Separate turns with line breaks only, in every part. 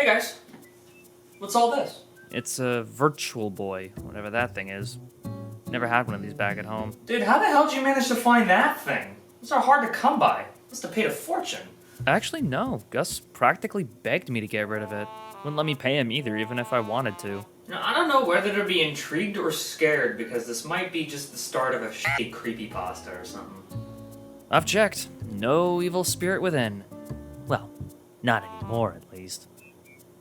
Hey guys, what's all this?
It's a Virtual Boy, whatever that thing is. Never had one of these back at home.
Dude, how the hell did you manage to find that thing? Those are hard to come by. Must have paid a fortune.
Actually, no. Gus practically begged me to get rid of it. Wouldn't let me pay him either, even if I wanted to.
Now, I don't know whether to be intrigued or scared because this might be just the start of a shitty creepypasta or something.
I've checked. No evil spirit within. Well, not anymore, at least.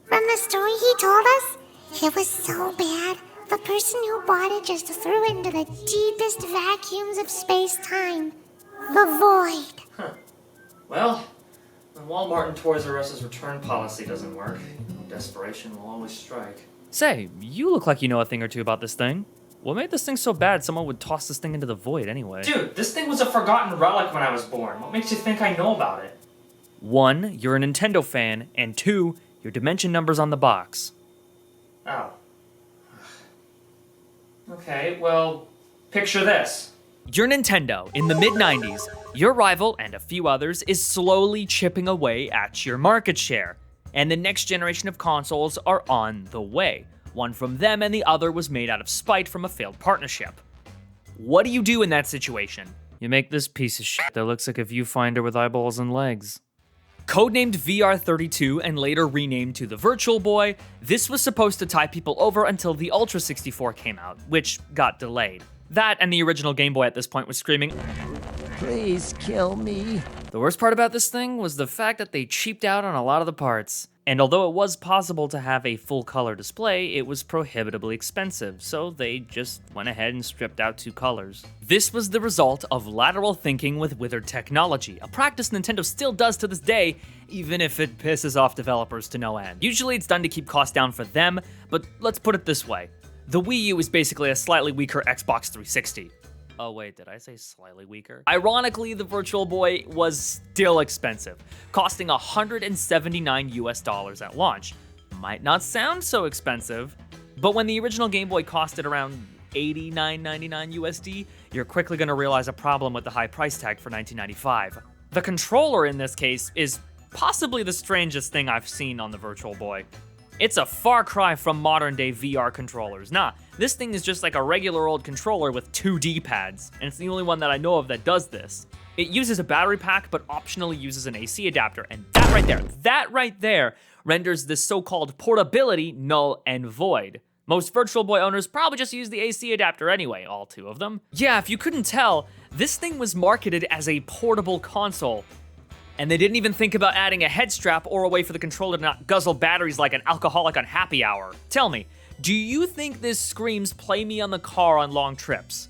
From the story he told us, it was so bad, the person who bought it just threw it into the deepest vacuums of space-time. The void.
Well, when Walmart and Toys R Us's return policy doesn't work, desperation will always strike.
Say, you look like you know a thing or two about this thing. What made this thing so bad someone would toss this thing into the void anyway?
Dude, this thing was a forgotten relic when I was born. What makes you think I know about it?
1, you're a Nintendo fan, and 2, your dimension number's on the box.
Oh. Okay, well, picture this.
You're Nintendo. In the mid-90s, your rival, and a few others, is slowly chipping away at your market share. And the next generation of consoles are on the way. One from them and the other was made out of spite from a failed partnership. What do you do in that situation? You make this piece of shit that looks like a viewfinder with eyeballs and legs. Codenamed VR32 and later renamed to the Virtual Boy, this was supposed to tie people over until the Ultra 64 came out, which got delayed. That and the original Game Boy at this point was screaming,
"Please kill me."
The worst part about this thing was the fact that they cheaped out on a lot of the parts. And although it was possible to have a full color display, it was prohibitively expensive, so they just went ahead and stripped out 2 colors. This was the result of lateral thinking with withered technology, a practice Nintendo still does to this day, even if it pisses off developers to no end. Usually it's done to keep costs down for them, but let's put it this way. The Wii U is basically a slightly weaker Xbox 360. Oh wait, did I say slightly weaker? Ironically, the Virtual Boy was still expensive, costing $179 at launch. Might not sound so expensive, but when the original Game Boy costed around $89.99 USD, you're quickly gonna realize a problem with the high price tag for $19.95. The controller in this case is possibly the strangest thing I've seen on the Virtual Boy. It's a far cry from modern day VR controllers. Nah, this thing is just like a regular old controller with 2 D-pads, and it's the only one that I know of that does this. It uses a battery pack, but optionally uses an AC adapter, and that right there renders this so-called portability null and void. Most Virtual Boy owners probably just use the AC adapter anyway, all 2 of them. Yeah, if you couldn't tell, this thing was marketed as a portable console, and they didn't even think about adding a head strap or a way for the controller to not guzzle batteries like an alcoholic on happy hour. Tell me, do you think this screams play me on the car on long trips?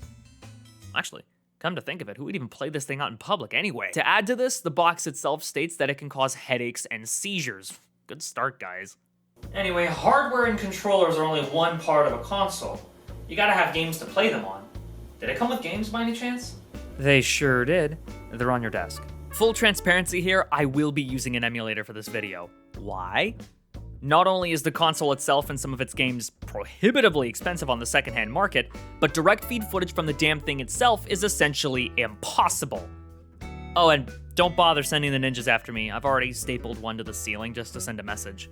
Actually, come to think of it, who would even play this thing out in public anyway? To add to this, the box itself states that it can cause headaches and seizures. Good start, guys.
Anyway, hardware and controllers are only one part of a console. You gotta have games to play them on. Did it come with games by any chance?
They sure did. They're on your desk. Full transparency here, I will be using an emulator for this video. Why? Not only is the console itself and some of its games prohibitively expensive on the secondhand market, but direct feed footage from the damn thing itself is essentially impossible. Oh, and don't bother sending the ninjas after me. I've already stapled one to the ceiling just to send a message.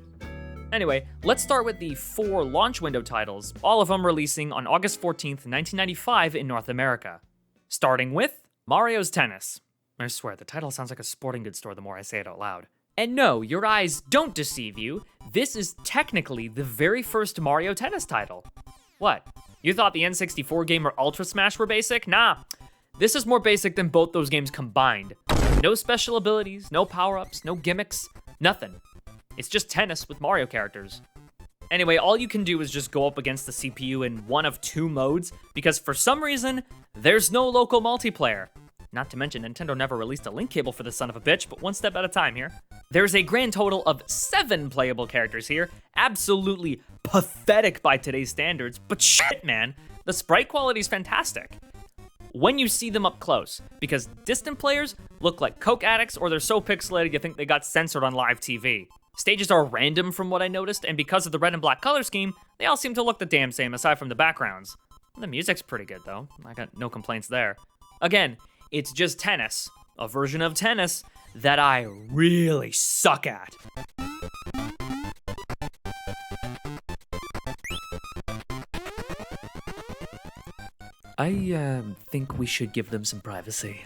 Anyway, let's start with the 4 launch window titles, all of them releasing on August 14th, 1995 in North America. Starting with Mario's Tennis. I swear, the title sounds like a sporting goods store the more I say it out loud. And no, your eyes don't deceive you. This is technically the very first Mario Tennis title. What? You thought the N64 game or Ultra Smash were basic? Nah, this is more basic than both those games combined. No special abilities, no power-ups, no gimmicks, nothing. It's just tennis with Mario characters. Anyway, all you can do is just go up against the CPU in one of 2 modes, because for some reason, there's no local multiplayer. Not to mention, Nintendo never released a link cable for this son of a bitch, but one step at a time here. There's a grand total of 7 playable characters here. Absolutely pathetic by today's standards, but shit, man. The sprite quality is fantastic when you see them up close, because distant players look like coke addicts or they're so pixelated you think they got censored on live TV. Stages are random from what I noticed, and because of the red and black color scheme, they all seem to look the damn same aside from the backgrounds. The music's pretty good though, I got no complaints there. Again, it's just tennis, a version of tennis that I really suck at. I think we should give them some privacy.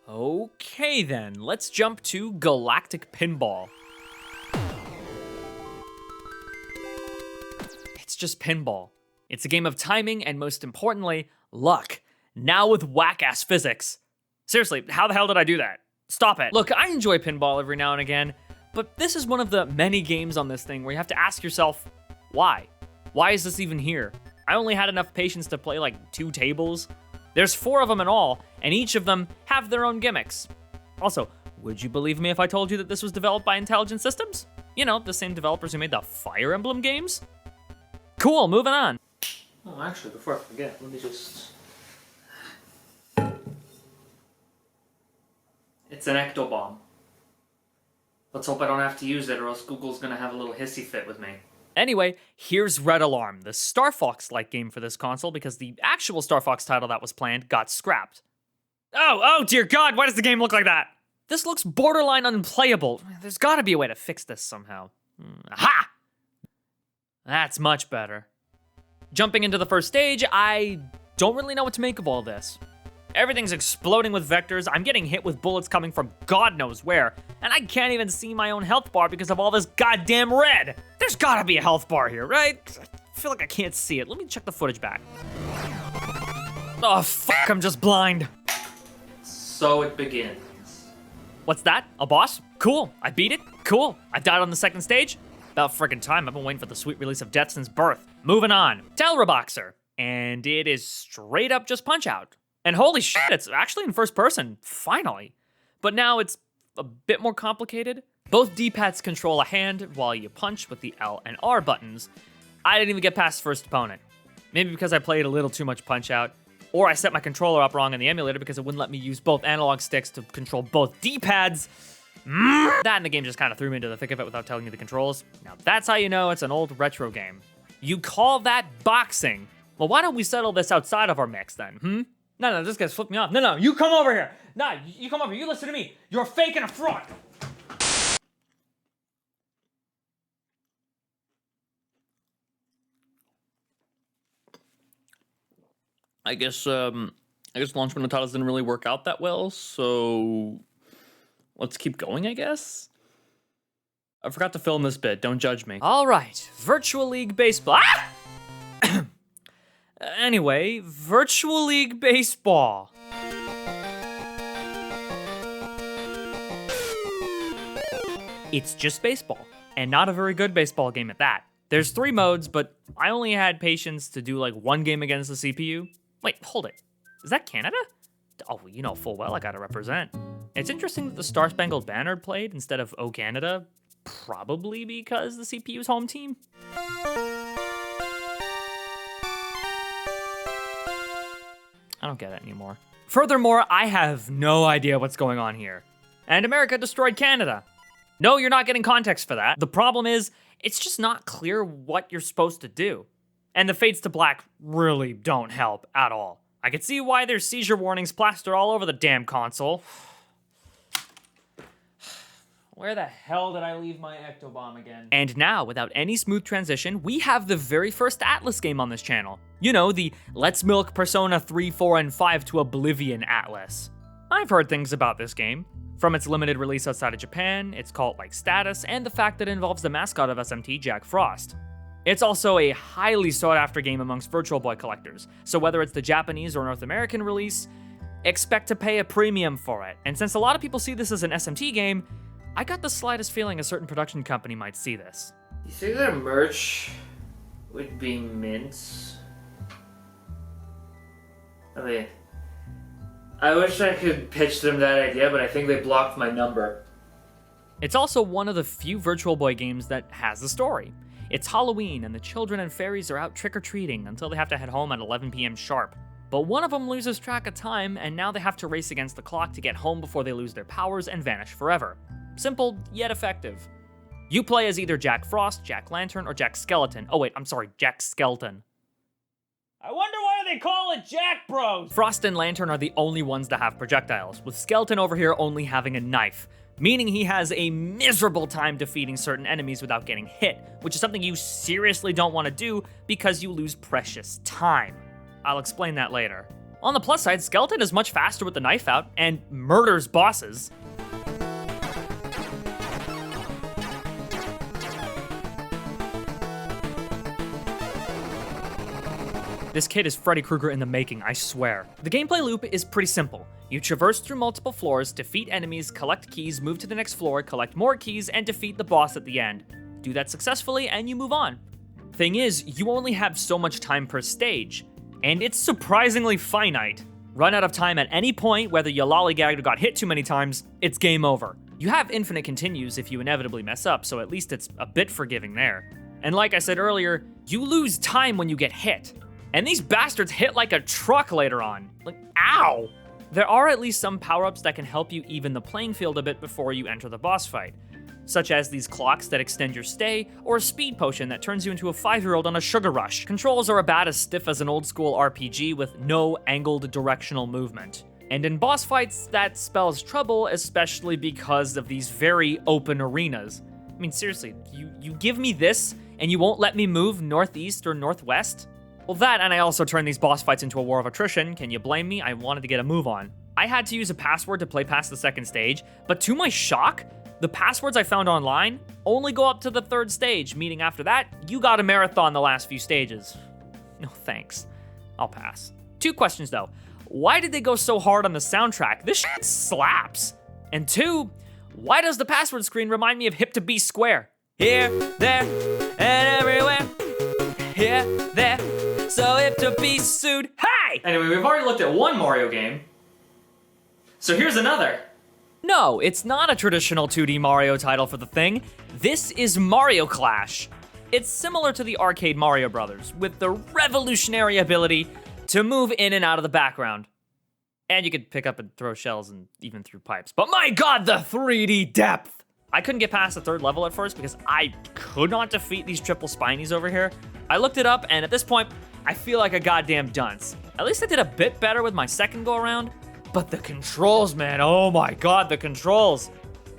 Okay then, let's jump to Galactic Pinball. It's just pinball. It's a game of timing and, most importantly, luck. Now with whack-ass physics. Seriously, how the hell did I do that? Stop it. Look, I enjoy pinball every now and again, but this is one of the many games on this thing where you have to ask yourself, why? Why is this even here? I only had enough patience to play like 2 tables. There's 4 of them in all, and each of them have their own gimmicks. Also, would you believe me if I told you that this was developed by Intelligent Systems? You know, the same developers who made the Fire Emblem games? Cool, moving on.
Oh, actually, before I forget, let me just... It's an ectobomb. Let's hope I don't have to use it, or else Google's gonna have a little hissy fit with me.
Anyway, here's Red Alarm, the Star Fox-like game for this console, because the actual Star Fox title that was planned got scrapped. Oh dear God, why does the game look like that? This looks borderline unplayable. There's gotta be a way to fix this somehow. Aha! That's much better. Jumping into the first stage, I don't really know what to make of all this. Everything's exploding with vectors, I'm getting hit with bullets coming from God knows where, and I can't even see my own health bar because of all this goddamn red! There's gotta be a health bar here, right? I feel like I can't see it. Let me check the footage back. Oh fuck, I'm just blind.
So it begins.
What's that? A boss? Cool. I beat it? Cool. I died on the second stage? About frickin' time. I've been waiting for the sweet release of death since birth. Moving on. Telraboxer. And it is straight up just Punch-Out! And holy shit, it's actually in first person, finally. But now it's a bit more complicated. Both D-pads control a hand while you punch with the L and R buttons. I didn't even get past first opponent. Maybe because I played a little too much Punch-Out, or I set my controller up wrong in the emulator because it wouldn't let me use both analog sticks to control both D-pads. That in the game just kind of threw me into the thick of it without telling me the controls. Now that's how you know it's an old retro game. You call that boxing? Well, why don't we settle this outside of our mix then, No, this guy's flipped me off. No, you come over here. No, you come over here. You listen to me. You're fake and a fraud. I guess Launch Titles didn't really work out that well, so let's keep going, I guess? I forgot to film this bit. Don't judge me. All right. Virtual League Baseball. Ah! Anyway, Virtual League Baseball. It's just baseball, and not a very good baseball game at that. There's 3 modes, but I only had patience to do like 1 game against the CPU. Wait, hold it. Is that Canada? Oh, you know full well I gotta represent. It's interesting that the Star Spangled Banner played instead of O Canada, probably because the CPU's home team. I don't get it anymore. Furthermore, I have no idea what's going on here. And America destroyed Canada. No, you're not getting context for that. The problem is, it's just not clear what you're supposed to do. And the fades to black really don't help at all. I can see why there's seizure warnings plastered all over the damn console. Where the hell did I leave my ectobomb again? And now, without any smooth transition, we have the very first Atlas game on this channel. You know, the Let's Milk Persona 3, 4, and 5 to Oblivion Atlas. I've heard things about this game. From its limited release outside of Japan, its cult-like status, and the fact that it involves the mascot of SMT, Jack Frost. It's also a highly sought-after game amongst Virtual Boy collectors, so whether it's the Japanese or North American release, expect to pay a premium for it. And since a lot of people see this as an SMT game, I got the slightest feeling a certain production company might see this.
You think their merch would be mint? I mean, I wish I could pitch them that idea, but I think they blocked my number.
It's also one of the few Virtual Boy games that has a story. It's Halloween, and the children and fairies are out trick-or-treating until they have to head home at 11 p.m. sharp. But one of them loses track of time, and now they have to race against the clock to get home before they lose their powers and vanish forever. Simple, yet effective. You play as either Jack Frost, Jack Lantern, or Jack Skeleton. Oh wait, I'm sorry, Jack Skelton. I wonder why they call it Jack Bros! Frost and Lantern are the only ones that have projectiles, with Skeleton over here only having a knife, meaning he has a miserable time defeating certain enemies without getting hit, which is something you seriously don't want to do because you lose precious time. I'll explain that later. On the plus side, Skeleton is much faster with the knife out and murders bosses. This kid is Freddy Krueger in the making, I swear. The gameplay loop is pretty simple. You traverse through multiple floors, defeat enemies, collect keys, move to the next floor, collect more keys, and defeat the boss at the end. Do that successfully, and you move on. Thing is, you only have so much time per stage, and it's surprisingly finite. Run out of time at any point, whether you lollygagged or got hit too many times, it's game over. You have infinite continues if you inevitably mess up, so at least it's a bit forgiving there. And like I said earlier, you lose time when you get hit. And these bastards hit like a truck later on. Like, ow! There are at least some power-ups that can help you even the playing field a bit before you enter the boss fight, such as these clocks that extend your stay, or a speed potion that turns you into a 5-year-old on a sugar rush. Controls are about as stiff as an old-school RPG with no angled directional movement. And in boss fights, that spells trouble, especially because of these very open arenas. I mean, seriously, you give me this, and you won't let me move northeast or northwest? Well, that, and I also turned these boss fights into a war of attrition. Can you blame me? I wanted to get a move on. I had to use a password to play past the second stage, but to my shock, the passwords I found online only go up to the third stage, meaning after that, you gotta marathon the last few stages. No thanks. I'll pass. 2 questions though. Why did they go so hard on the soundtrack? This shit slaps. And 2, why does the password screen remind me of Hip to Be Square? Here, there, and everywhere. Here, there. So if to be sued, hey!
Anyway, we've already looked at one Mario game. So here's another.
No, it's not a traditional 2D Mario title for the thing. This is Mario Clash. It's similar to the arcade Mario Brothers, with the revolutionary ability to move in and out of the background. And you could pick up and throw shells and even through pipes. But my god, the 3D depth! I couldn't get past the 3rd level at first because I could not defeat these triple spinies over here. I looked it up, and at this point, I feel like a goddamn dunce. At least I did a bit better with my second go around, but the controls, man, oh my god, the controls.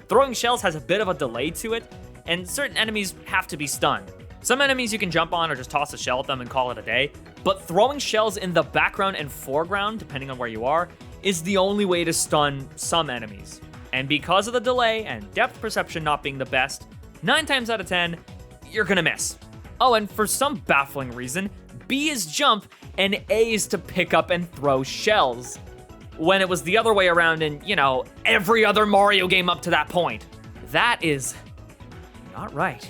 Throwing shells has a bit of a delay to it, and certain enemies have to be stunned. Some enemies you can jump on or just toss a shell at them and call it a day, but throwing shells in the background and foreground, depending on where you are, is the only way to stun some enemies. And because of the delay and depth perception not being the best, 9 times out of 10, you're gonna miss. Oh, and for some baffling reason, B is jump and A is to pick up and throw shells, when it was the other way around in, you know, every other Mario game up to that point. That is not right.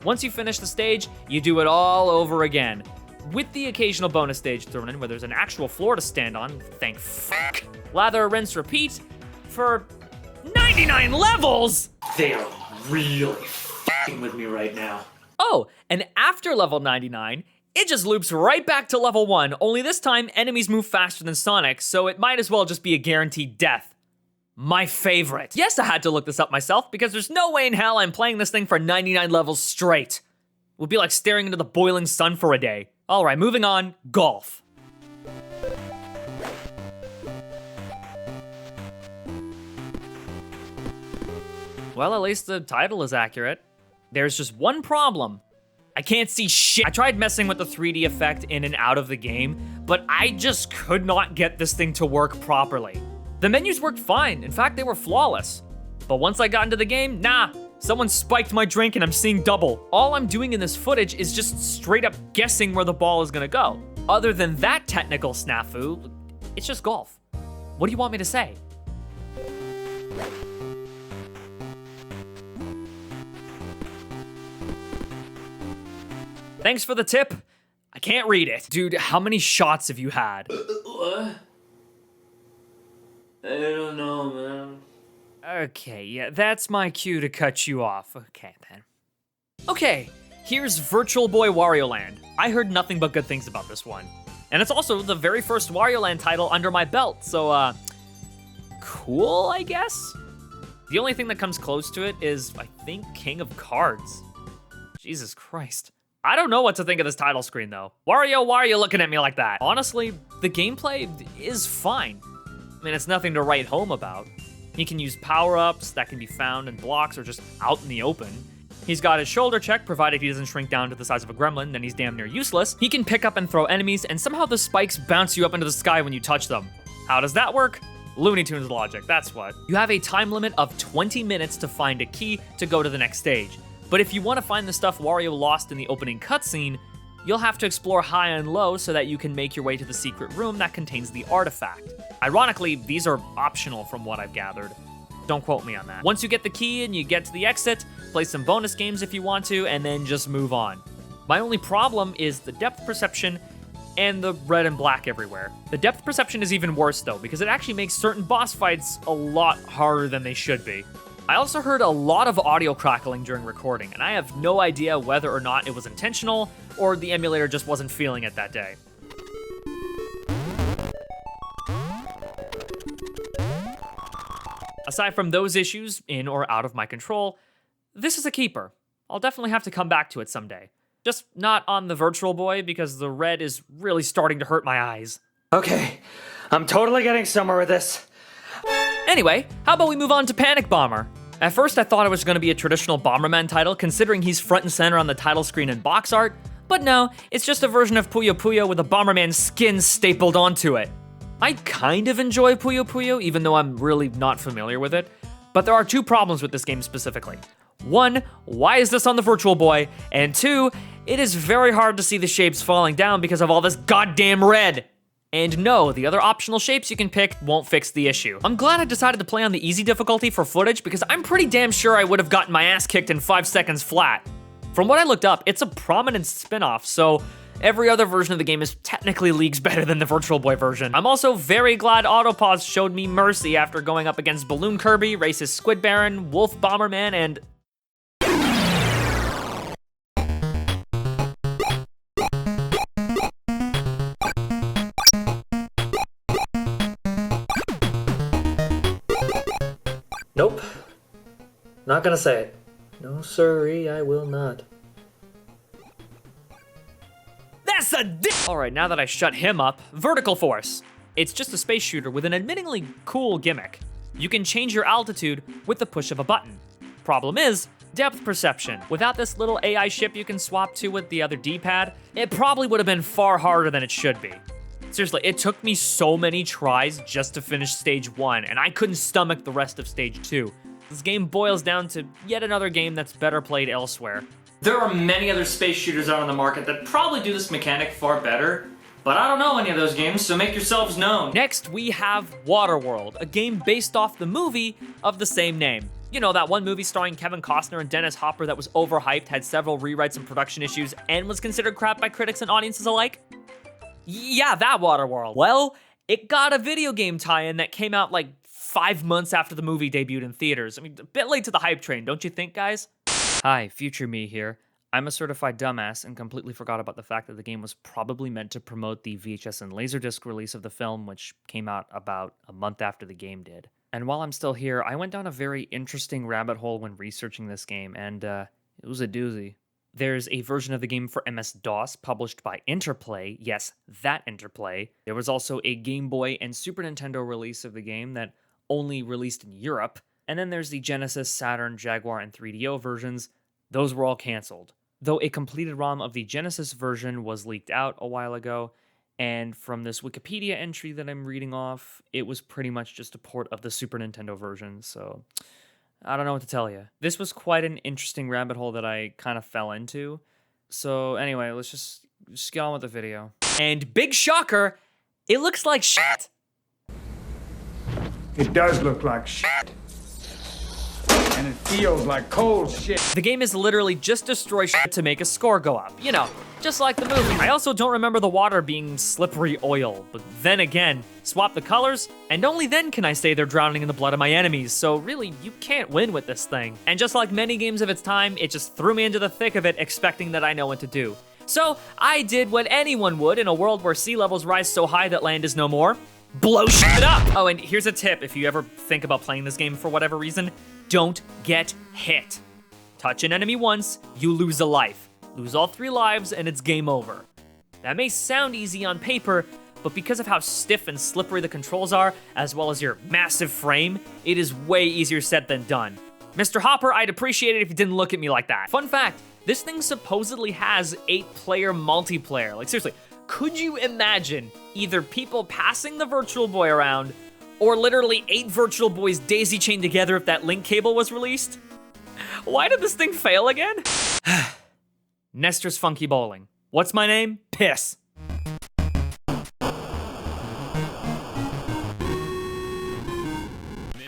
Once you finish the stage, you do it all over again, with the occasional bonus stage thrown in where there's an actual floor to stand on, thank fuck. Lather, rinse, repeat for 99 levels!
They are really f***ing with me right now.
Oh, and after level 99, it just loops right back to level 1, only this time enemies move faster than Sonic, so it might as well just be a guaranteed death. My favorite. Yes, I had to look this up myself, because there's no way in hell I'm playing this thing for 99 levels straight. It would be like staring into the boiling sun for a day. Alright, moving on, golf. Well, at least the title is accurate. There's just one problem. I can't see shit. I tried messing with the 3D effect in and out of the game, but I just could not get this thing to work properly. The menus worked fine. In fact, they were flawless. But once I got into the game, nah. Someone spiked my drink and I'm seeing double. All I'm doing in this footage is just straight up guessing where the ball is gonna go. Other than that technical snafu, it's just golf. What do you want me to say? Thanks for the tip. I can't read it. Dude, how many shots have you had?
What? I don't know, man.
Okay, yeah, that's my cue to cut you off. Okay, then. Okay, here's Virtual Boy Wario Land. I heard nothing but good things about this one. And it's also the very first Wario Land title under my belt, so, cool, I guess? The only thing that comes close to it is, I think, King of Cards. Jesus Christ. I don't know what to think of this title screen, though. Wario, why are you looking at me like that? Honestly, the gameplay is fine. I mean, it's nothing to write home about. You can use power-ups that can be found in blocks or just out in the open. He's got his shoulder check, provided he doesn't shrink down to the size of a gremlin, then he's damn near useless. He can pick up and throw enemies, and somehow the spikes bounce you up into the sky when you touch them. How does that work? Looney Tunes logic, that's what. You have a time limit of 20 minutes to find a key to go to the next stage. But if you want to find the stuff Wario lost in the opening cutscene, you'll have to explore high and low so that you can make your way to the secret room that contains the artifact. Ironically, these are optional from what I've gathered. Don't quote me on that. Once you get the key and you get to the exit, play some bonus games if you want to, and then just move on. My only problem is the depth perception and the red and black everywhere. The depth perception is even worse though, because it actually makes certain boss fights a lot harder than they should be. I also heard a lot of audio crackling during recording, and I have no idea whether or not it was intentional or the emulator just wasn't feeling it that day. Aside from those issues, in or out of my control, this is a keeper. I'll definitely have to come back to it someday. Just not on the Virtual Boy, because the red is really starting to hurt my eyes.
Okay, I'm totally getting somewhere with this.
Anyway, how about we move on to Panic Bomber? At first I thought it was going to be a traditional Bomberman title, considering he's front and center on the title screen and box art, but no, it's just a version of Puyo Puyo with a Bomberman skin stapled onto it. I kind of enjoy Puyo Puyo, even though I'm really not familiar with it, but there are two problems with this game specifically. One, why is this on the Virtual Boy? And two, it is very hard to see the shapes falling down because of all this goddamn red. And no, the other optional shapes you can pick won't fix the issue. I'm glad I decided to play on the easy difficulty for footage because I'm pretty damn sure I would have gotten my ass kicked in 5 seconds flat. From what I looked up, it's a prominent spin-off, so every other version of the game is technically leagues better than the Virtual Boy version. I'm also very glad Autopause showed me mercy after going up against Balloon Kirby, Racist Squid Baron, Wolf Bomberman, and... Nope. Not gonna say it. No siree, I will not. That's a Alright, now that I shut him up, Vertical Force. It's just a space shooter with an admittingly cool gimmick. You can change your altitude with the push of a button. Problem is, depth perception. Without this little AI ship you can swap to with the other D-pad, it probably would have been far harder than it should be. Seriously, it took me so many tries just to finish stage 1, and I couldn't stomach the rest of stage 2. This game boils down to yet another game that's better played elsewhere.
There are many other space shooters out on the market that probably do this mechanic far better, but I don't know any of those games, so make yourselves known.
Next, we have Waterworld, a game based off the movie of the same name. You know, that one movie starring Kevin Costner and Dennis Hopper that was overhyped, had several rewrites and production issues, and was considered crap by critics and audiences alike? Yeah, that Waterworld. Well, it got a video game tie-in that came out like 5 months after the movie debuted in theaters. I mean, a bit late to the hype train, don't you think, guys? Hi, future me here. I'm a certified dumbass and completely forgot about the fact that the game was probably meant to promote the VHS and Laserdisc release of the film, which came out about a month after the game did. And while I'm still here, I went down a very interesting rabbit hole when researching this game, and it was a doozy. There's a version of the game for MS-DOS published by Interplay. Yes, that Interplay. There was also a Game Boy and Super Nintendo release of the game that only released in Europe. And then there's the Genesis, Saturn, Jaguar, and 3DO versions. Those were all canceled. Though a completed ROM of the Genesis version was leaked out a while ago, and from this Wikipedia entry that I'm reading off, it was pretty much just a port of the Super Nintendo version, so I don't know what to tell you. This was quite an interesting rabbit hole that I kind of fell into. So anyway, let's just get on with the video. And big shocker, it looks like shit!
It does look like shit. And it feels like cold shit.
The game is literally just destroy shit to make a score go up. You know, just like the movie. I also don't remember the water being slippery oil, but then again, swap the colors, and only then can I say they're drowning in the blood of my enemies, so really, you can't win with this thing. And just like many games of its time, it just threw me into the thick of it expecting that I know what to do. So, I did what anyone would in a world where sea levels rise so high that land is no more. Blow shit up! Oh, and here's a tip if you ever think about playing this game for whatever reason, don't get hit. Touch an enemy once, you lose a life. Lose all 3 lives, and it's game over. That may sound easy on paper, but because of how stiff and slippery the controls are, as well as your massive frame, it is way easier said than done. Mr. Hopper, I'd appreciate it if you didn't look at me like that. Fun fact, this thing supposedly has 8-player multiplayer. Like seriously, could you imagine either people passing the Virtual Boy around or literally 8 Virtual Boys daisy chained together if that link cable was released? Why did this thing fail again? Nestor's Funky Bowling. What's my name? Piss.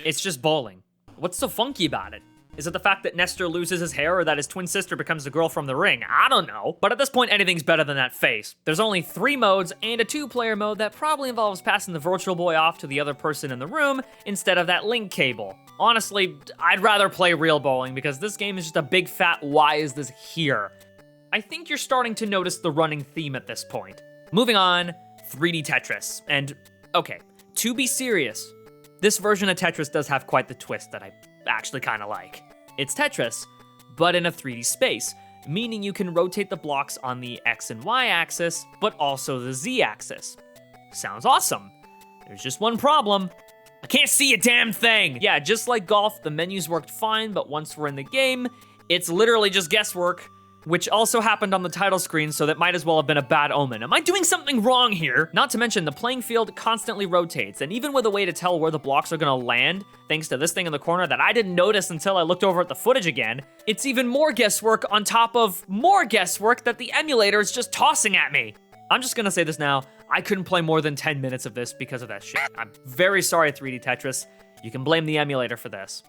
It's just bowling. What's so funky about it? Is it the fact that Nestor loses his hair or that his twin sister becomes the girl from The Ring? I don't know. But at this point, anything's better than that face. There's only 3 modes and a 2-player mode that probably involves passing the Virtual Boy off to the other person in the room instead of that link cable. Honestly, I'd rather play real bowling because this game is just a big fat why is this here? I think you're starting to notice the running theme at this point. Moving on, 3D Tetris. And, okay, to be serious, this version of Tetris does have quite the twist that I actually kind of like. It's Tetris, but in a 3D space, meaning you can rotate the blocks on the X and Y axis, but also the Z axis. Sounds awesome. There's just one problem. I can't see a damn thing. Yeah, just like golf, the menus worked fine, but once we're in the game, it's literally just guesswork, which also happened on the title screen, so that might as well have been a bad omen. Am I doing something wrong here? Not to mention, the playing field constantly rotates, and even with a way to tell where the blocks are gonna land, thanks to this thing in the corner that I didn't notice until I looked over at the footage again, it's even more guesswork on top of more guesswork that the emulator is just tossing at me. I'm just gonna say this now, I couldn't play more than 10 minutes of this because of that shit. I'm very sorry, 3D Tetris. You can blame the emulator for this.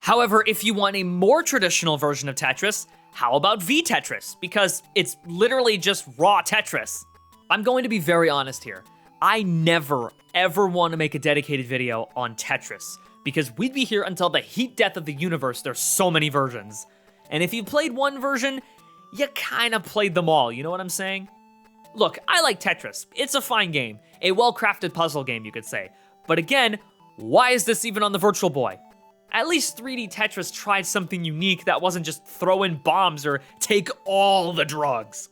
However, if you want a more traditional version of Tetris, how about V-Tetris? Because it's literally just raw Tetris. I'm going to be very honest here. I never, ever want to make a dedicated video on Tetris, because we'd be here until the heat death of the universe. There's so many versions. And if you played one version, you kind of played them all, you know what I'm saying? Look, I like Tetris. It's a fine game. A well-crafted puzzle game, you could say. But again, why is this even on the Virtual Boy? At least 3D Tetris tried something unique that wasn't just throw in bombs or take all the drugs.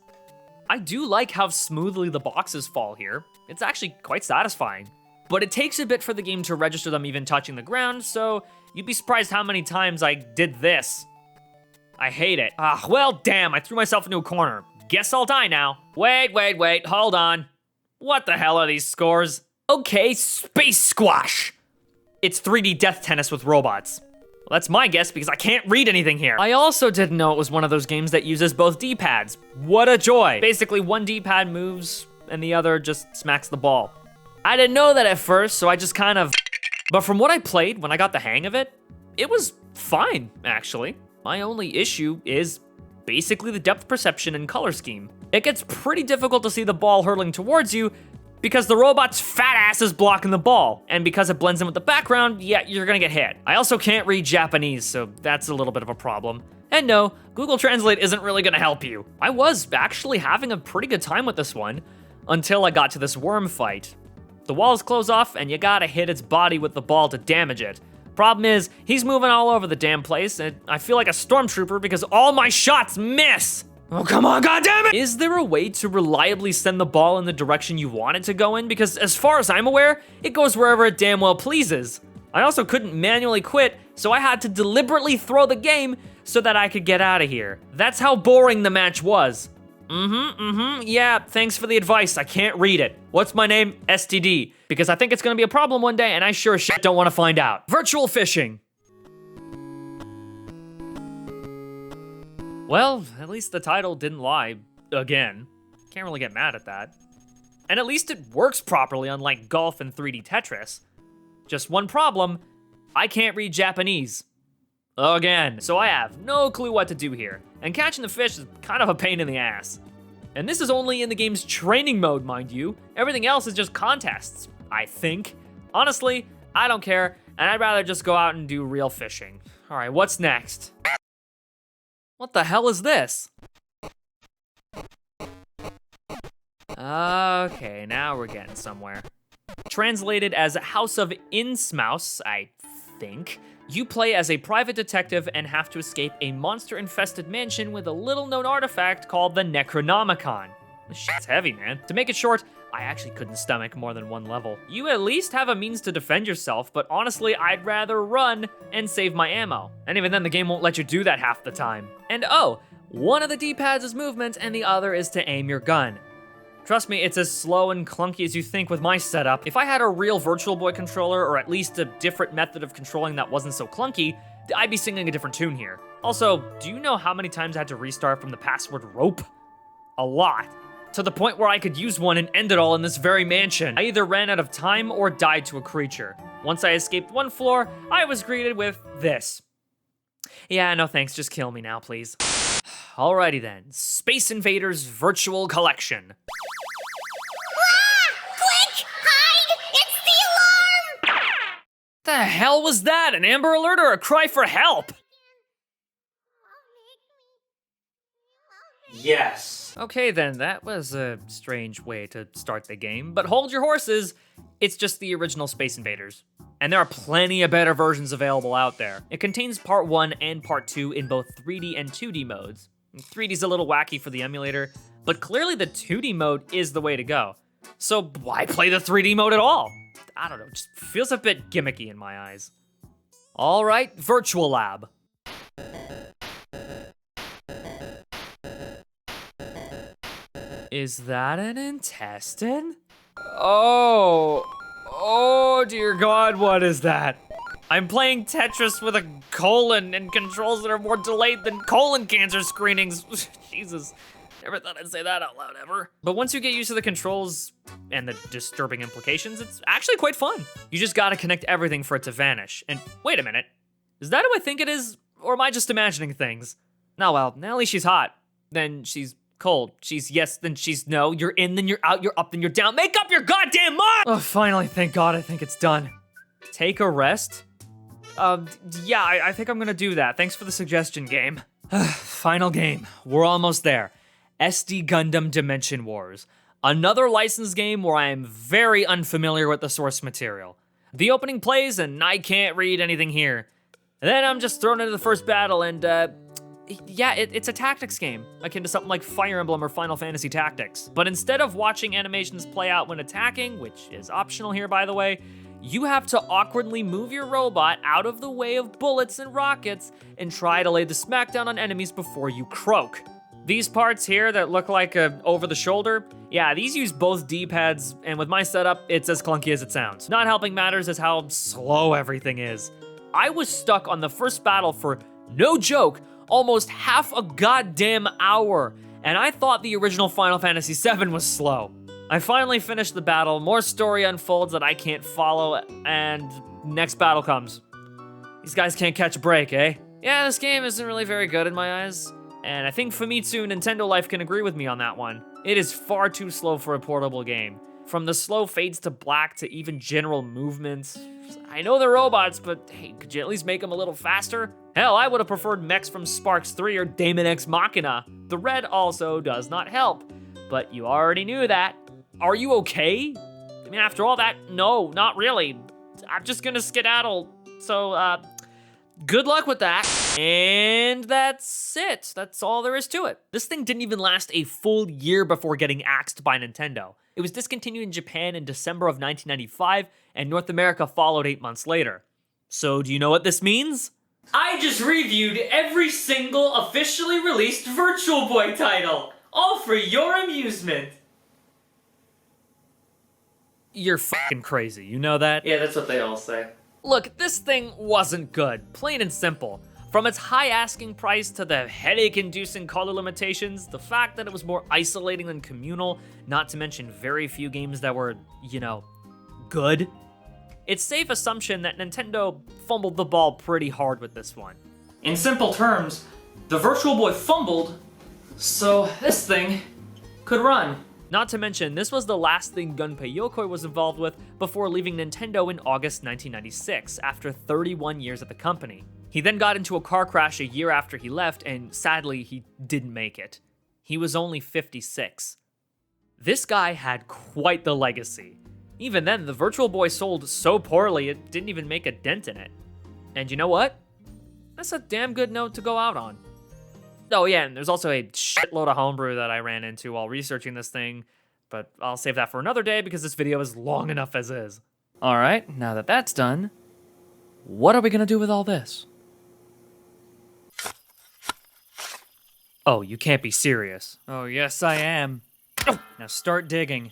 I do like how smoothly the boxes fall here. It's actually quite satisfying. But it takes a bit for the game to register them even touching the ground, so you'd be surprised how many times I did this. I hate it. Well, damn, I threw myself into a corner. Guess I'll die now. Wait, hold on. What the hell are these scores? Okay, Space Squash. It's 3D death tennis with robots. Well, that's my guess because I can't read anything here. I also didn't know it was one of those games that uses both D-pads. What a joy. Basically, one D-pad moves and the other just smacks the ball. I didn't know that at first, so I just kind of... But from what I played, when I got the hang of it, it was fine, actually. My only issue is basically the depth perception and color scheme. It gets pretty difficult to see the ball hurtling towards you because the robot's fat ass is blocking the ball, and because it blends in with the background, yeah, you're gonna get hit. I also can't read Japanese, so that's a little bit of a problem. And no, Google Translate isn't really gonna help you. I was actually having a pretty good time with this one, until I got to this worm fight. The walls close off, and you gotta hit its body with the ball to damage it. Problem is, he's moving all over the damn place, and I feel like a stormtrooper because all my shots miss! Oh, come on, goddammit! Is there a way to reliably send the ball in the direction you want it to go in? Because as far as I'm aware, it goes wherever it damn well pleases. I also couldn't manually quit, so I had to deliberately throw the game so that I could get out of here. That's how boring the match was. Yeah, thanks for the advice. I can't read it. What's my name? STD. Because I think it's gonna be a problem one day, and I sure as shit don't wanna find out. Virtual fishing. Well, at least the title didn't lie. Again. Can't really get mad at that. And at least it works properly, unlike golf and 3D Tetris. Just one problem, I can't read Japanese. Again. So I have no clue what to do here. And catching the fish is kind of a pain in the ass. And this is only in the game's training mode, mind you. Everything else is just contests, I think. Honestly, I don't care, and I'd rather just go out and do real fishing. All right, what's next? What the hell is this? Okay, now we're getting somewhere. Translated as House of Innsmouth, I think. You play as a private detective and have to escape a monster-infested mansion with a little-known artifact called the Necronomicon. This shit's heavy, man. To make it short, I actually couldn't stomach more than one level. You at least have a means to defend yourself, but honestly, I'd rather run and save my ammo. And even then, the game won't let you do that half the time. And oh, one of the D-pads is movement and the other is to aim your gun. Trust me, it's as slow and clunky as you think with my setup. If I had a real Virtual Boy controller, or at least a different method of controlling that wasn't so clunky, I'd be singing a different tune here. Also, do you know how many times I had to restart from the password rope? A lot. To the point where I could use one and end it all in this very mansion. I either ran out of time or died to a creature. Once I escaped one floor, I was greeted with this. Yeah, no thanks, just kill me now, please. Alrighty then, Space Invaders Virtual Collection.
Quick! Hide! It's the alarm!
The hell was that? An Amber Alert or a cry for help?
Yes.
Okay then, that was a strange way to start the game, but hold your horses, it's just the original Space Invaders. And there are plenty of better versions available out there. It contains part 1 and part 2 in both 3D and 2D modes. 3D's a little wacky for the emulator, but clearly the 2D mode is the way to go. So why play the 3D mode at all? I don't know, just feels a bit gimmicky in my eyes. All right, Virtual Lab. Is that an intestine? Oh dear God, what is that? I'm playing Tetris with a colon and controls that are more delayed than colon cancer screenings. Jesus, never thought I'd say that out loud ever. But once you get used to the controls and the disturbing implications, it's actually quite fun. You just gotta connect everything for it to vanish. And wait a minute, is that who I think it is? Or am I just imagining things? No, well, now at least she's hot. Then she's cold. She's yes, then she's no. You're in, then you're out, you're up, then you're down. Make up your goddamn mind! Oh, finally, thank God, I think it's done. Take a rest? Yeah, I think I'm gonna do that. Thanks for the suggestion, game. Final game. We're almost there. SD Gundam Dimension Wars. Another licensed game where I am very unfamiliar with the source material. The opening plays and I can't read anything here. And then I'm just thrown into the first battle and, yeah, it's a tactics game, akin to something like Fire Emblem or Final Fantasy Tactics. But instead of watching animations play out when attacking, which is optional here by the way, you have to awkwardly move your robot out of the way of bullets and rockets and try to lay the smackdown on enemies before you croak. These parts here that look like over the shoulder, yeah, these use both D-pads, and with my setup, it's as clunky as it sounds. Not helping matters is how slow everything is. I was stuck on the first battle for, no joke, almost half a goddamn hour, and I thought the original Final Fantasy VII was slow. I finally finished the battle, more story unfolds that I can't follow, and next battle comes. These guys can't catch a break, eh? Yeah, this game isn't really very good in my eyes, and I think Famitsu Nintendo Life can agree with me on that one. It is far too slow for a portable game. From the slow fades to black to even general movements. I know they're robots, but hey, could you at least make them a little faster? Hell, I would have preferred mechs from Sparks 3 or Daemon X Machina. The red also does not help, but you already knew that. Are you okay? I mean, after all that, no, not really. I'm just gonna skedaddle, so, good luck with that. And that's it. That's all there is to it. This thing didn't even last a full year before getting axed by Nintendo. It was discontinued in Japan in December of 1995, and North America followed 8 months later. So do you know what this means?
I just reviewed every single officially released Virtual Boy title, all for your amusement.
You're fucking crazy, you know that?
Yeah, that's what they all say.
Look, this thing wasn't good, plain and simple. From its high asking price to the headache-inducing color limitations, the fact that it was more isolating than communal, not to mention very few games that were, you know, good. It's safe assumption that Nintendo fumbled the ball pretty hard with this one.
In simple terms, the Virtual Boy fumbled, so this thing could run.
Not to mention, this was the last thing Gunpei Yokoi was involved with before leaving Nintendo in August 1996, after 31 years at the company. He then got into a car crash a year after he left, and sadly, he didn't make it. He was only 56. This guy had quite the legacy. Even then, the Virtual Boy sold so poorly, it didn't even make a dent in it. And you know what? That's a damn good note to go out on. Oh yeah, and there's also a shitload of homebrew that I ran into while researching this thing. but I'll save that for another day because this video is long enough as is. All right, now that that's done, what are we gonna do with all this? Oh, you can't be serious. Oh, yes, I am. Now start digging.